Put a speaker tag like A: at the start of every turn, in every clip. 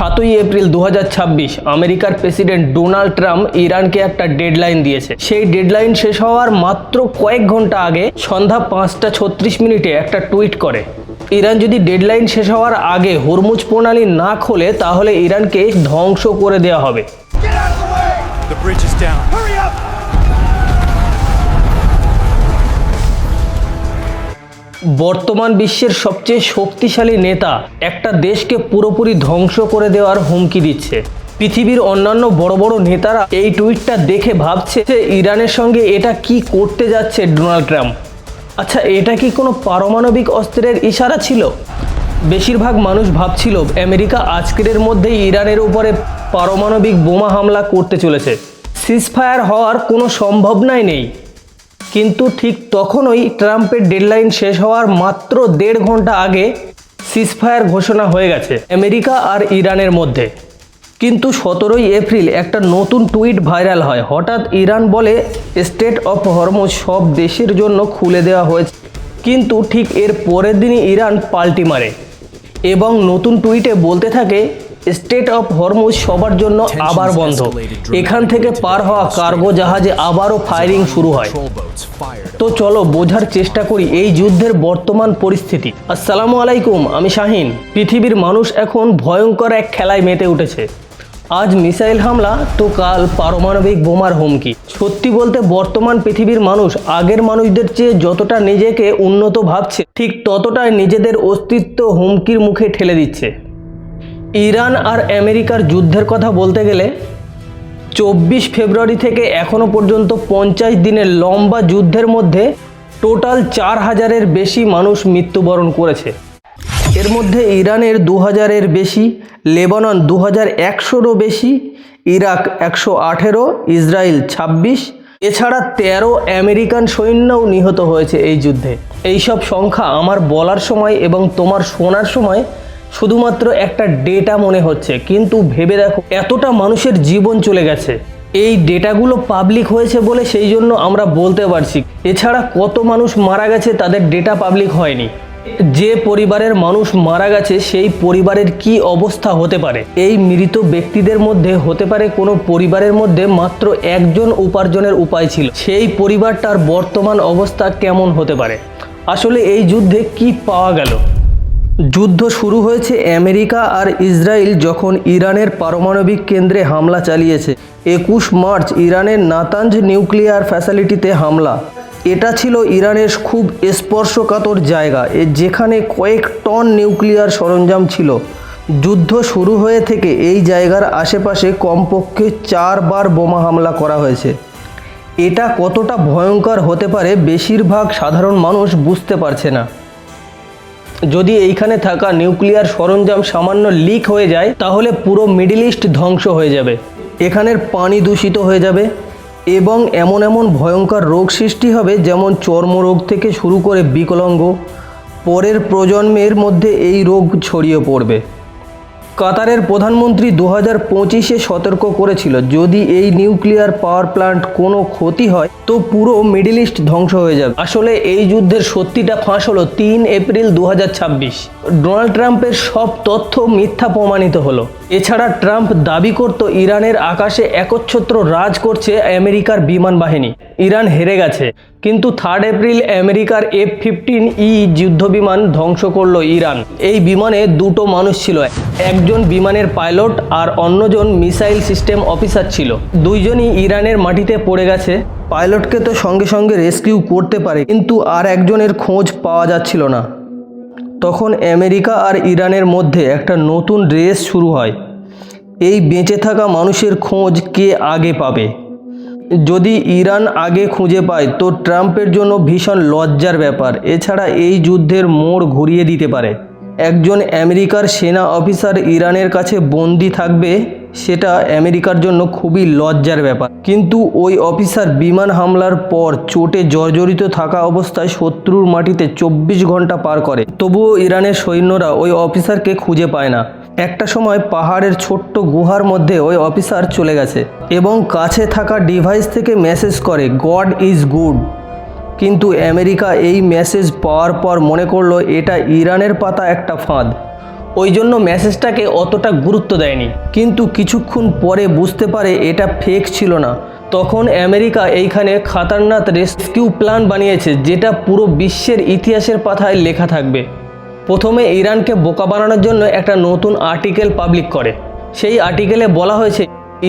A: 7ই April 2026 আমেরিকার president Donald Trump ইরানকে একটা ডেডলাইন দিয়েছে। সেই ডেডলাইন শেষ হওয়ার মাত্র কয়েক ঘন্টা আগে সন্ধ্যা 5:36 একটা টুইট করে। ইরান যদি ডেডলাইন শেষ হওয়ার আগে হরমুজ প্রণালী না খোলে তাহলে ইরানকে ধ্বংস করে দেওয়া হবে। বর্তমান বিশ্বের সবচেয়ে শক্তিশালী নেতা একটা দেশকে পুরোপুরি ধ্বংস করে দেওয়ার হুমকি দিচ্ছে। পৃথিবীর অন্যান্য বড় বড় নেতারা এই টুইটটা দেখে ভাবছে যে ইরানের সঙ্গে এটা কি করতে যাচ্ছে ডোনাল্ড ট্রাম্প। আচ্ছা, এটা কি কোনো পারমাণবিক অস্ত্রের ইশারা ছিল? বেশিরভাগ মানুষ ভাবছিল আমেরিকা আজকের মধ্যেই ইরানের উপরে পারমাণবিক বোমা হামলা করতে চলেছে, সিজফায়ার হওয়ার কোনো সম্ভাবনাই নেই। কিন্তু ঠিক তখনই ট্রাম্পের ডেডলাইন শেষ হওয়ার মাত্র 1.5 ঘন্টা আগে সিজফায়ার ঘোষণা হয়ে গেছে আমেরিকা আর ইরানের মধ্যে। কিন্তু 17ই এপ্রিল একটা নতুন টুইট ভাইরাল হয়। হঠাৎ ইরান বলে স্টেট অফ হরমুজ সব দেশের জন্য খুলে দেওয়া হয়েছে, কিন্তু ঠিক এর পরের দিনই ইরান পাল্টি মারে এবং নতুন টুইটে বলতে থাকে স্টেট অফ হরমুজ সবার জন্য আবার বন্ধ। এখান থেকে পার হওয়া কার্গো জাহাজে আবারও ফায়ারিং শুরু হয়। তো চলো বোঝার চেষ্টা করি এই যুদ্ধের বর্তমান পরিস্থিতি। আসসালামু আলাইকুম, আমি শাহিন। পৃথিবীর মানুষ এখন ভয়ঙ্কর এক খেলায় মেতে উঠেছে। আজ মিসাইল হামলা তো কাল পারমাণবিক বোমার হুমকি। সত্যি বলতে বর্তমান পৃথিবীর মানুষ আগের মানুষদের চেয়ে যতটা নিজেকে উন্নত ভাবছে, ঠিক ততটাই নিজেদের অস্তিত্ব হুমকির মুখে ঠেলে দিচ্ছে। ইরান আর আমেরিকার যুদ্ধের কথা বলতে গেলে 24 ফেব্রুয়ারি থেকে এখনও পর্যন্ত 50 দিনের লম্বা যুদ্ধের মধ্যে টোটাল 4000-এর বেশি মানুষ মৃত্যুবরণ করেছে। এর মধ্যে ইরানের 2000-এর বেশি, লেবানন 2100-রও বেশি, ইরাক 118, ইসরায়েল 26, এছাড়া 13 আমেরিকান সৈন্যও নিহত হয়েছে এই যুদ্ধে। এইসব সংখ্যা আমার বলার সময় এবং তোমার শোনার সময় শুধুমাত্র একটা ডেটা মনে হচ্ছে, কিন্তু ভেবে দেখো এতটা মানুষের জীবন চলে গেছে। এই ডেটাগুলো পাবলিক হয়েছে বলে সেই জন্য আমরা বলতে পারছি, এছাড়া কত মানুষ মারা গেছে তাদের ডেটা পাবলিক হয়নি। যে পরিবারের মানুষ মারা গেছে সেই পরিবারের কি অবস্থা হতে পারে? এই মৃত ব্যক্তিদের মধ্যে হতে পারে কোনো পরিবারের মধ্যে মাত্র একজন উপার্জনের উপায় ছিল, সেই পরিবারটার বর্তমান অবস্থা কেমন হতে পারে? আসলে এই যুদ্ধে কি পাওয়া গেল? যুদ্ধ শুরু হয়েছে আমেরিকা আর ইসরায়েল যখন ইরানের পারমাণবিক কেন্দ্রে হামলা চালিয়েছে। 21 মার্চ ইরানের নাতানজ নিউক্লিয়ার ফ্যাসিলিটিতে হামলা। এটা ছিল ইরানের খুব স্পর্শকাতর জায়গা, যেখানে কয়েক টন নিউক্লিয়ার সরঞ্জাম ছিল। যুদ্ধ শুরু হয়ে থেকে এই জায়গার আশেপাশে কমপক্ষে 4 বার বোমা হামলা করা হয়েছে। এটা কতটা ভয়ঙ্কর হতে পারে বেশিরভাগ সাধারণ মানুষ বুঝতে পারছে না। যদি এইখানে থাকা নিউক্লিয়ার সরঞ্জাম সামান্য লিক হয়ে যায় তাহলে পুরো মিডল ইস্ট ধ্বংস হয়ে যাবে। এখানের পানি দূষিত হয়ে যাবে এবং এমন এমন ভয়ঙ্কর রোগ সৃষ্টি হবে, যেমন চর্মরোগ থেকে শুরু করে বিকলাঙ্গ। পরের প্রজন্মের মধ্যে এই রোগ ছড়িয়ে পড়বে। কাতারের প্রধানমন্ত্রী 2025-এ সতর্ক করেছিল যদি এই নিউক্লিয়ার পাওয়ার প্ল্যান্ট কোনো ক্ষতি হয় তো পুরো মিডল ইস্ট ধ্বংস হয়ে যাবে। আসলে এই যুদ্ধের সত্যিটা ফাঁস হলো 3 এপ্রিল 2026। ডোনাল্ড ট্রাম্পের সব তথ্য মিথ্যা প্রমাণিত হলো। এছাড়া ট্রাম্প দাবি করত ইরানের আকাশে একচ্ছত্র রাজ করছে আমেরিকার বিমান বাহিনী। ইরান হেরে গেছে, কিন্তু 3 এপ্রিল আমেরিকার F-15E যুদ্ধবিমান ধ্বংস করলো ইরান। এই বিমানে 2টো মানুষ ছিল, একজন বিমানের পাইলট আর অন্যজন মিসাইল সিস্টেম অফিসার ছিল। দুইজনই ইরানের মাটিতে পড়ে গেছে। পাইলটকে তো সঙ্গে সঙ্গে রেস্কিউ করতে পারে, কিন্তু আর একজনের খোঁজ পাওয়া যাচ্ছিল না। তখন আমেরিকা আর ইরানের মধ্যে একটা নতুন রেস শুরু হয়, এই বেঁচে থাকা মানুষের খোঁজ কে আগে পাবে। যদি ইরান আগে খুঁজে পায় তো ট্রাম্পের জন্য ভীষণ লজ্জার ব্যাপার। এছাড়া এই যুদ্ধের মোড় ঘুরিয়ে দিতে পারে। একজন আমেরিকার সেনা অফিসার ইরানের কাছে বন্দি থাকবে, সেটা আমেরিকার জন্য খুবই লজ্জার ব্যাপার। কিন্তু ওই অফিসার বিমান হামলার পর চোটে জর্জরিত থাকা অবস্থায় শত্রুর মাটিতে 24 ঘন্টা পার করে, তবুও ইরানের সৈন্যরা ওই অফিসারকে খুঁজে পায় না। একটা সময় পাহাড়ের ছোট্ট গুহার মধ্যে ওই অফিসার চলে গেছে এবং কাছে থাকা ডিভাইস থেকে মেসেজ করে গড ইজ গুড। কিন্তু আমেরিকা এই মেসেজ পাওয়ার পর মনে করলো এটা ইরানের পাতা একটা ফাঁদ। ওই জন্য মেসেজটাকে অতটা গুরুত্ব দেয়নি। কিন্তু কিছুক্ষণ পরে বুঝতে পারে এটা ফেক ছিল না। তখন আমেরিকা এইখানে খাতারনাক রেস্কিউ প্ল্যান বানিয়েছে, যেটা পুরো বিশ্বের ইতিহাসের পাতায় লেখা থাকবে। প্রথমে ইরানকে বোকা বানানোর জন্য একটা নতুন আর্টিকেল পাবলিক করে। সেই আর্টিকেলে বলা হয়েছে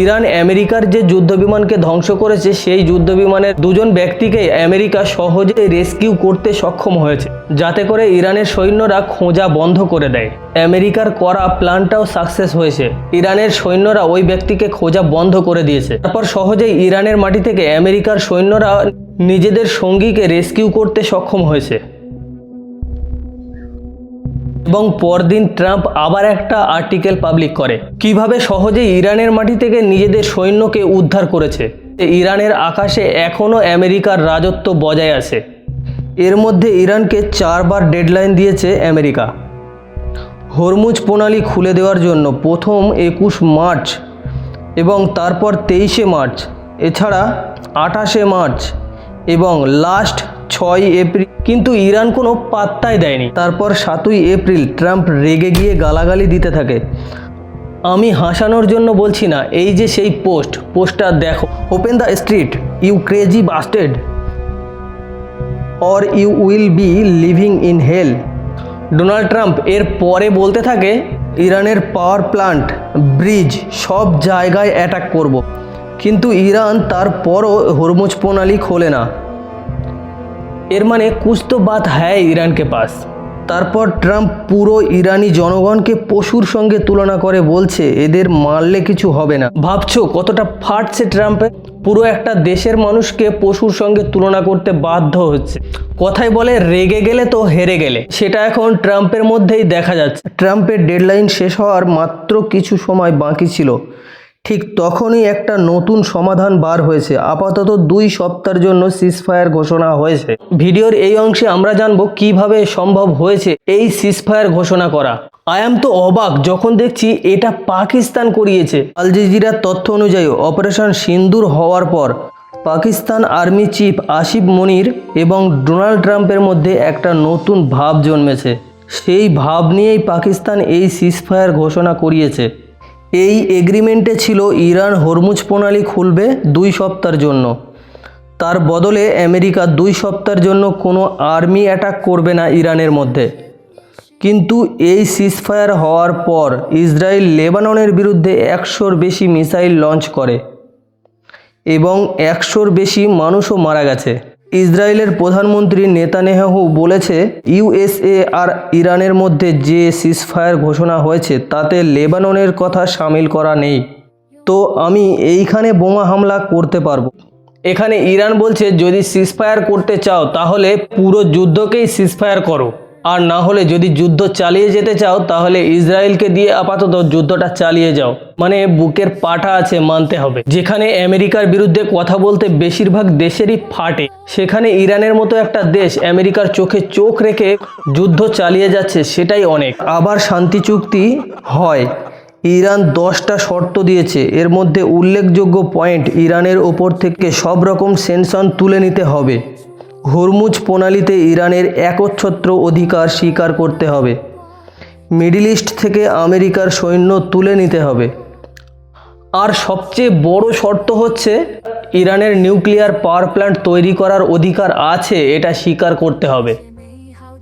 A: ইরান আমেরিকার যে যুদ্ধবিমানকে ধ্বংস করেছে সেই যুদ্ধবিমানের দুজন ব্যক্তিকে আমেরিকা সহজে রেস্কিউ করতে সক্ষম হয়েছে, যাতে করে ইরানের সৈন্যরা খোঁজা বন্ধ করে দেয়। আমেরিকার করা প্ল্যানটাও সাকসেস হয়েছে। ইরানের সৈন্যরা ওই ব্যক্তিকে খোঁজা বন্ধ করে দিয়েছে। তারপর সহজেই ইরানের মাটি থেকে আমেরিকার সৈন্যরা নিজেদের সঙ্গীকে রেস্কিউ করতে সক্ষম হয়েছে। এবং পরদিন ট্রাম্প আবার একটা আর্টিকেল পাবলিক করে কিভাবে সহজেই ইরানের মাটি থেকে নিজেদের সৈন্যকে উদ্ধার করেছে। ইরানের আকাশে এখনও আমেরিকার রাজত্ব বজায় আছে। এর মধ্যে ইরানকে 4 বার ডেডলাইন দিয়েছে আমেরিকা। হরমুজ প্রণালী খুলে দেওয়ার জন্য প্রথম 21 মার্চ এবং তারপর 23শে মার্চ, এছাড়া 28শে মার্চ এবং লাস্ট 6 এপ্রিল। কিন্তু ইরান কোনো পাত্তাই দেয়নি। তারপর 7ই এপ্রিল ট্রাম্প রেগে গিয়ে গালাগালি দিতে থাকে। আমি হাসানোর জন্য বলছি না, এই যে সেই পোস্টটা দেখো, open the street you crazy busted or you will be living in hell. Donald Trump এর পরে বলতে থাকে ইরানের পাওয়ার প্ল্যান্ট, ব্রিজ সব জায়গায় অ্যাটাক করব। কিন্তু ইরান তারপরও হরমুজ প্রণালী খোলে না। এর মানে কুছ তো বাত হ্যায় ইরানকে পাস। তারপর ট্রাম্প পুরো ইরানি জনগণকে পশুর সঙ্গে তুলনা করে বলছে এদের মারলে কিছু হবে না। ভাবছো কতটা ফাটছে ট্রাম্পে? পুরো একটা দেশের মানুষকে পশুর সঙ্গে তুলনা করতে বাধ্য হচ্ছে। কথায় বলে রেগে গেলে তো হেরে গেলে, সেটা এখন ট্রাম্পের মধ্যেই দেখা যাচ্ছে। ট্রাম্পের ডেডলাইন শেষ হওয়ার মাত্র কিছু সময় বাকি ছিল, ঠিক তখনই একটা নতুন সমাধান বার হয়েছে। আপাতত 2 সপ্তাহের জন্য সিজফায়ার ঘোষণা হয়েছে। ভিডিওর এই অংশে আমরা জানবো কিভাবে সম্ভব হয়েছে এই সিজফায়ার ঘোষণা করা। তো অবাক যখন দেখছি এটা পাকিস্তান করিয়েছে। আল জাজিরার তথ্য অনুযায়ী অপারেশন সিন্দুর হওয়ার পর পাকিস্তান আর্মি চিফ আসিফ মনির এবং ডোনাল্ড ট্রাম্পের মধ্যে একটা নতুন ভাব জন্মেছে। সেই ভাব নিয়েই পাকিস্তান এই সিজফায়ার ঘোষণা করিয়েছে। এই এগ্রিমেন্টে ছিল ইরান হরমুজ প্রণালী খুলবে 2 সপ্তাহের জন্য। তার বদলে আমেরিকা 2 সপ্তাহের জন্য কোনো আর্মি অ্যাটাক করবে না ইরানের মধ্যে। কিন্তু এই সিজফায়ার হওয়ার পর ইসরায়েল লেবাননের বিরুদ্ধে 100-র বেশি মিসাইল লঞ্চ করে এবং 100-র বেশি মানুষও মারা গেছে। ইসরায়েলের প্রধানমন্ত্রী নেতানিয়াহু বলেছে ইউএসএ আর ইরানের মধ্যে যে সিজফায়ার ঘোষণা হয়েছে তাতে লেবাননের কথা শামিল করা নেই। তো আমি এইখানে বোমা হামলা করতে পারবো। এখানে ইরান বলছে যদি সিজফায়ার করতে চাও তাহলে পুরো যুদ্ধকেই সিজফায়ার করো, আর না হলে যদি যুদ্ধ চালিয়ে যেতে চাও তাহলে ইসরায়েলকে দিয়ে আপাতত যুদ্ধটা চালিয়ে যাও। মানে বুকের পাটা আছে, মানতে হবে। যেখানে আমেরিকার বিরুদ্ধে কথা বলতে বেশিরভাগ দেশেরই ফাটে, সেখানে ইরানের মতো একটা দেশ আমেরিকার চোখে চোখ রেখে যুদ্ধ চালিয়ে যাচ্ছে, সেটাই অনেক। আবার শান্তি চুক্তি হয়। ইরান 10টা শর্ত দিয়েছে। এর মধ্যে উল্লেখযোগ্য পয়েন্ট, ইরানের ওপর থেকে সব রকম সেনশন তুলে নিতে হবে, হরমুজ প্রণালীতে ইরানের একচ্ছত্র অধিকার স্বীকার করতে হবে, মিডল ইস্ট থেকে আমেরিকার সৈন্য তুলে নিতে হবে, আর সবচেয়ে বড় শর্ত হচ্ছে ইরানের নিউক্লিয়ার পাওয়ার প্ল্যান্ট তৈরি করার অধিকার আছে, এটা স্বীকার করতে হবে।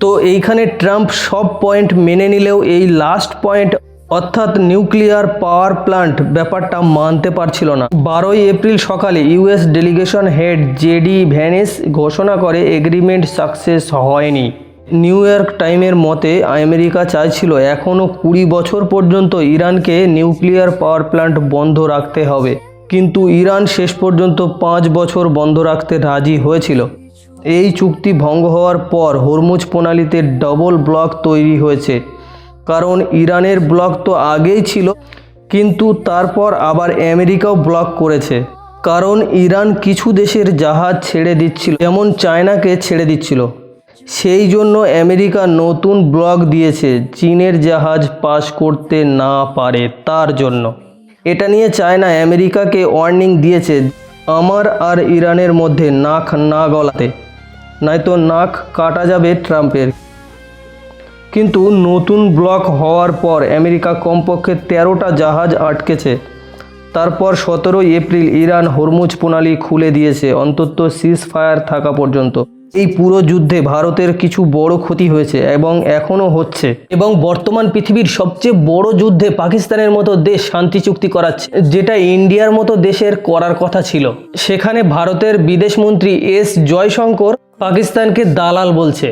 A: তো এইখানে ট্রাম্প সব পয়েন্ট মেনে নিলেও এই লাস্ট পয়েন্ট অর্থাৎ নিউক্লিয়ার পাওয়ার প্ল্যান্ট ব্যাপারটা মানতে পারছিল না। 12ই এপ্রিল সকালে US delegation head JD Venice ঘোষণা করে এগ্রিমেন্ট সাকসেস হয়নি। নিউ ইয়র্ক টাইমের মতে আমেরিকা চাইছিল এখনও 20 বছর পর্যন্ত ইরানকে নিউক্লিয়ার পাওয়ার প্ল্যান্ট বন্ধ রাখতে হবে, কিন্তু ইরান শেষ পর্যন্ত 5 বছর বন্ধ রাখতে রাজি হয়েছিল। এই চুক্তি ভঙ্গ হওয়ার পর হরমুজ প্রণালীতে ডবল ব্লক তৈরি হয়েছে, কারণ ইরানের ব্লক তো আগেই ছিল, কিন্তু তারপর আবার আমেরিকাও ব্লক করেছে। কারণ ইরান কিছু দেশের জাহাজ ছেড়ে দিচ্ছিল, যেমন চায়নাকে ছেড়ে দিচ্ছিল। সেই জন্য আমেরিকা নতুন ব্লক দিয়েছে, চীনের জাহাজ পাস করতে না পারে তার জন্য। এটা নিয়ে চায়না আমেরিকাকে ওয়ার্নিং দিয়েছে আমার আর ইরানের মধ্যে নাক না গলাতে, নয়তো নাক কাটা যাবে ট্রাম্পের। কিন্তু নতুন ব্লক হওয়ার পর আমেরিকা কমপক্ষে 13টা জাহাজ আটকেছে। তারপর 17 এপ্রিল ইরান হরমুজ প্রণালী খুলে দিয়েছে অন্তত সিজ ফায়ার থাকা পর্যন্ত। এই পুরো যুদ্ধে ভারতের কিছু বড় ক্ষতি হয়েছে এবং এখনও হচ্ছে, এবং বর্তমান পৃথিবীর সবচেয়ে বড় যুদ্ধে পাকিস্তানের মতো দেশ শান্তি চুক্তি করাচ্ছে, যেটা ইন্ডিয়ার মতো দেশের করার কথা ছিল। সেখানে ভারতের বিদেশমন্ত্রী এস জয়শঙ্কর পাকিস্তানকে দালাল বলছে।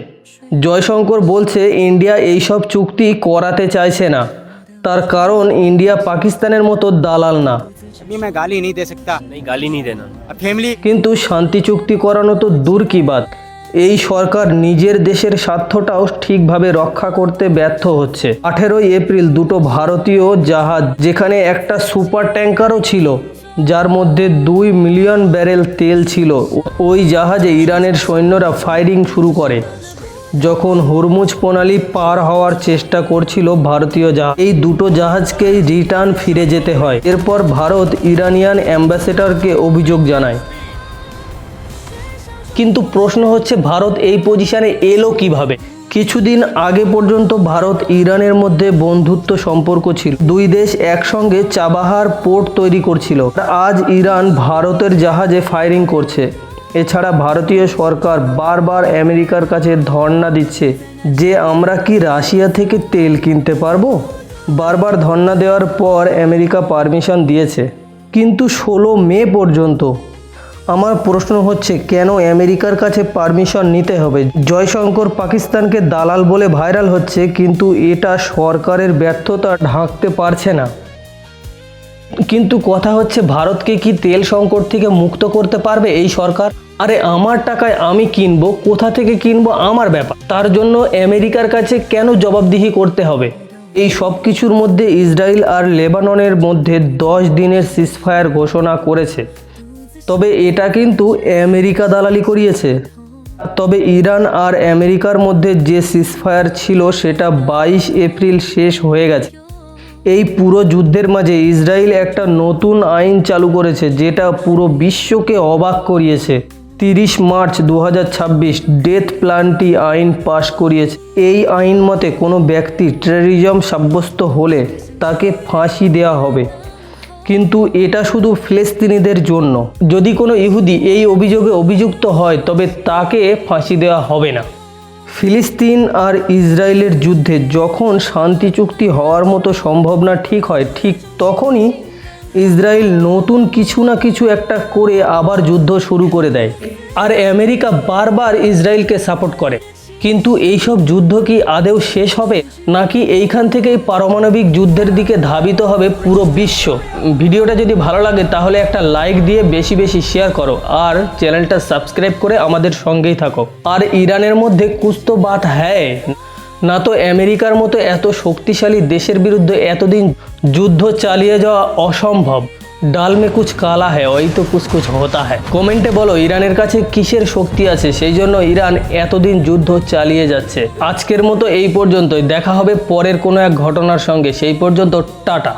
A: জয়শঙ্কর বলছে ইন্ডিয়া এইসব চুক্তি করাতে চাইছে না, তার কারণ ইন্ডিয়া পাকিস্তানের মতো দালাল না।
B: अभी मैं गाली नहीं दे सकता। नहीं, गाली नहीं देना। अब फैमिली
A: কিন্তু শান্তি চুক্তি করানো তো দূর কি বাত, এই সরকার নিজের দেশের স্বার্থটাও ঠিকভাবে রক্ষা করতে ব্যর্থ হচ্ছে। 18 এপ্রিল দুটো ভারতীয় জাহাজ, যেখানে একটা সুপার ট্যাঙ্কারও ছিল যার মধ্যে 2 মিলিয়ন ব্যারেল তেল ছিল, ওই জাহাজে ইরানের সৈন্যরা ফায়ারিং শুরু করে যখন হরমুজ প্রণালী পার হওয়ার চেষ্টা করছিল ভারতীয় জাহাজ। এই দুটো জাহাজকেই রিটার্ন ফিরে যেতে হয়। এরপর ভারত ইরানিয়ান অ্যাম্বাসেডরকে অভিযোগ জানায়। কিন্তু প্রশ্ন হচ্ছে ভারত এই পজিশনে এলো কিভাবে? কিছুদিন আগে পর্যন্ত ভারত ইরানের মধ্যে বন্ধুত্ব সম্পর্ক ছিল, দুই দেশ একসঙ্গে চাবাহার পোর্ট তৈরি করছিল। আজ ইরান ভারতের জাহাজে ফায়ারিং করছে। এছাড়া ভারতীয় সরকার বারবার আমেরিকার কাছে ধর্ণা দিচ্ছে যে আমরা কি রাশিয়া থেকে তেল কিনতে পারবো। বারবার ধর্ণা দেওয়ার পর আমেরিকা পারমিশন দিয়েছে, কিন্তু 16 মে পর্যন্ত। আমার প্রশ্ন হচ্ছে কেন আমেরিকার কাছে পারমিশন নিতে হবে? জয়শঙ্কর পাকিস্তানকে দালাল বলে ভাইরাল হচ্ছে, কিন্তু এটা সরকারের ব্যর্থতা ঢাকতে পারছে না। কিন্তু কথা হচ্ছে ভারতকে কি তেল সংকট থেকে মুক্ত করতে পারবে এই সরকার? আরে আমার টাকায় আমি কিনবো, কোথা থেকে কিনবো আমার ব্যাপার, তার জন্য আমেরিকার কাছে কেন জবাবদিহি করতে হবে? এই সব কিছুর মধ্যে ইসরায়েল আর লেবাননের মধ্যে 10 দিনের সিজফায়ার ঘোষণা করেছে, তবে এটা কিন্তু আমেরিকা দালালি করিয়েছে। তবে ইরান আর আমেরিকার মধ্যে যে সিজফায়ার ছিল সেটা 22 এপ্রিল শেষ হয়ে গেছে। এই পুরো যুদ্ধের মাঝে ইসরায়েল একটা নতুন আইন চালু করেছে যেটা পুরো বিশ্বকে অবাক করিয়েছে। 30 মার্চ 2026 ডেথ পেনাল্টি আইন পাশ করিয়েছে। এই আইন মতে কোনো ব্যক্তি টেররিজম সাব্যস্ত হলে তাকে ফাঁসি দেওয়া হবে, কিন্তু এটা শুধু ফিলিস্তিনিদের জন্য। যদি কোনো ইহুদি এই অভিযোগে অভিযুক্ত হয় তবে তাকে ফাঁসি দেওয়া হবে না। ফিলিস্তিন আর ইসরায়েলের যুদ্ধে যখন শান্তি চুক্তি হওয়ার মতো সম্ভাবনা ঠিক হয়, ঠিক তখনই ইসরায়েল নতুন কিছু না কিছু একটা করে আবার যুদ্ধ শুরু করে দেয়। আর আমেরিকা বারবার ইসরায়েলকে সাপোর্ট করে। কিন্তু এইসব যুদ্ধ কি আদৌ শেষ হবে, নাকি এইখান থেকেই পারমাণবিক যুদ্ধের দিকে ধাবিত হবে পুরো বিশ্ব? ভিডিওটা যদি ভালো লাগে তাহলে একটা লাইক দিয়ে বেশি বেশি শেয়ার করো, আর চ্যানেলটা সাবস্ক্রাইব করে আমাদের সঙ্গেই থাকো। আর ইরানের মধ্যে কুছ তো বাত হ্যায় না, তো আমেরিকার মতো এত শক্তিশালী দেশের বিরুদ্ধে এতদিন যুদ্ধ চালিয়ে যাওয়া অসম্ভব। ডাল মে কুছ কালা হ্যায় ওই তো কুছ কুছ হতা হ্যায়। কমেন্টে বলো ইরানের কাছে কিসের শক্তি আছে সেই জন্য ইরান এতদিন যুদ্ধ চালিয়ে যাচ্ছে। আজকের মতো এই পর্যন্তই, দেখা হবে পরের কোনো এক ঘটনার সঙ্গে। সেই পর্যন্ত টাটা।